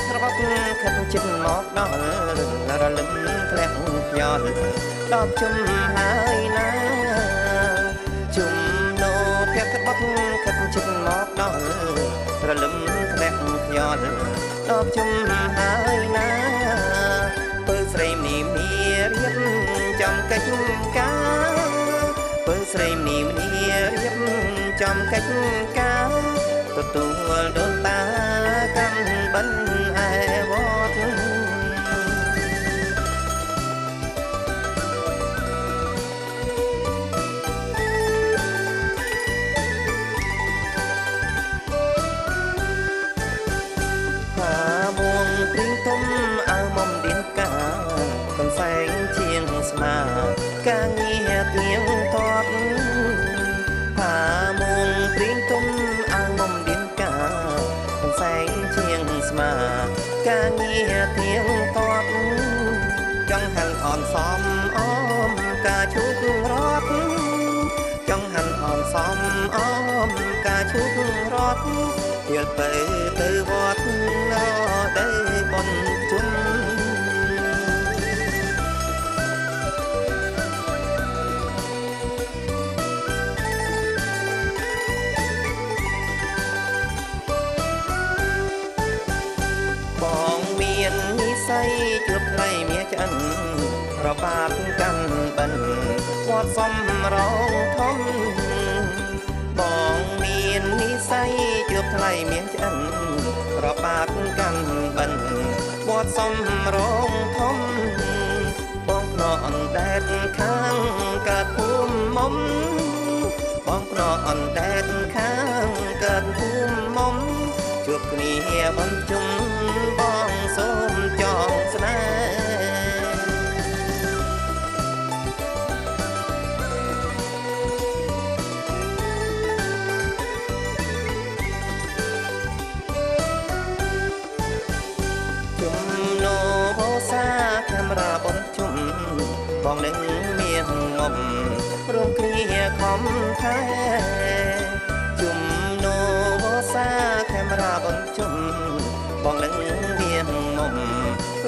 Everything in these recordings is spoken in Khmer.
ះរបស់ខិតជិតមកដល់រលឹមធ្លាក់ខ្យល់ដល់ជុំហើយណាជុំនោភះរបស់ខិតជិតមកដល់រលឹមធ្លាក់ខ្យល់ដល់ជុំហើយណាពើស្រីមនីមនីរៀបចំកិច្ចការពើស្រីមនីមនីរៀបចំកិច្ចការទទួលដូនតាកាន់បិណ្ឌឯវត្តហាមួងព្រីងទុំអើមុំឌៀនកាកំសែងជាងស្មាការងារទៀងទាត់ហាមួងព្រីងទុំអើមុំឌៀនកាកំសែងជាងស្មាការងារទៀងទាត់ចង់ហាន់អនសំអមការជូករត់ចង់ហាន់អនសំអមការជូករត់ទៀតទៅវត្តណទៅបនជុំបងមាននិស័យជួបថ្លៃមាសឆ្អិនរបាតកាន់បិណ្ឌវត្តសំរងធំបងមាននិស័យជួបថ្លៃមាសឆ្អិនរបាតកាន់បិណ្ឌវត្តសំរងធំបងភ្នក់អណ្ដែតខាងកើតភូមិមុំបងភ្នក់អណ្ដែតខាងកើតភូមិមុំជួបគ្នាបន្ជុំបងសូមចងស្នេហ៍ជុំនោសាកាមេរ៉ាបនជុំបងនឹងមានងំរួមគ្នាខំថែជុំនោសាកាមេរ៉ាបនជុំបងនឹងមានមុំ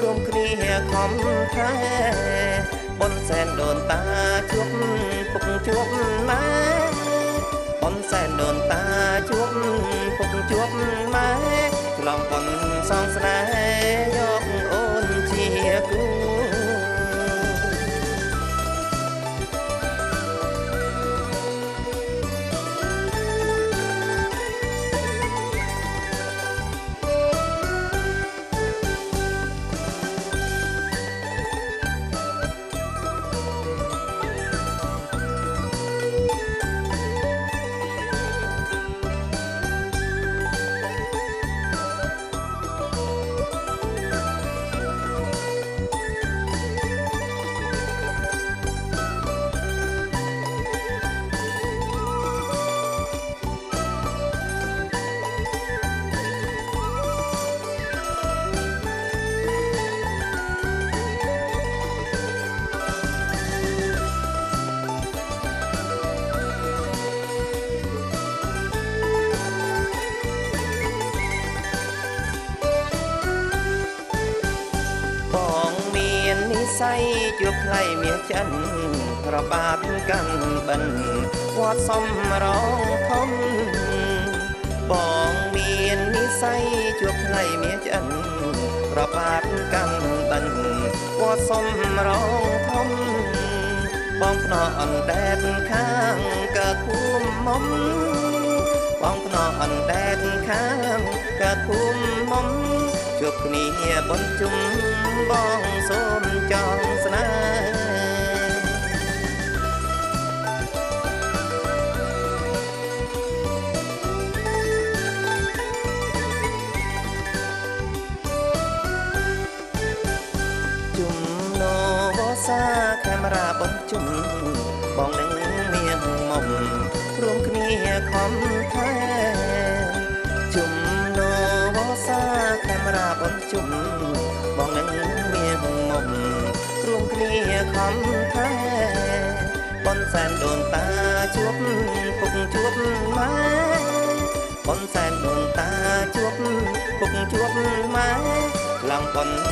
រួមគ្នាខំថែបនសែនដូនតាជួបពុកជួបម៉ែបនសែនដូនតាជួបពុកជួបម៉ែឆ្លងបនសងស្នេហ៍យកអូនជាគូនិស័យជួបថ្លៃមាសចិនរបាតកាន់បិណ្ឌវត្តសំរងធំបងមាននិស័យជួបថ្លៃមាសចិនរបាតកាន់បិណ្ឌវត្តសំរងធំបងភ្នក់អណ្ដែតខាងកើតភូមិមុំបងភ្នក់អណ្ដែតខាងកើតភូមិមុំជួបគ្នាបនជុំបងសូមចងស្នេហ៍ជុំនោសាកាមេរ៉ាបនជុំបងនឹងមានមុំរួមគ្នាខំថែជុំនោសាកាមេរ៉ាបនជុំបងនឹងមានមុំរួមគ្នាខំថែបនសែនដូនតាជួបពុកជួបម៉ែបនសែនដូនតាជួបពុកជួបម៉ែ คน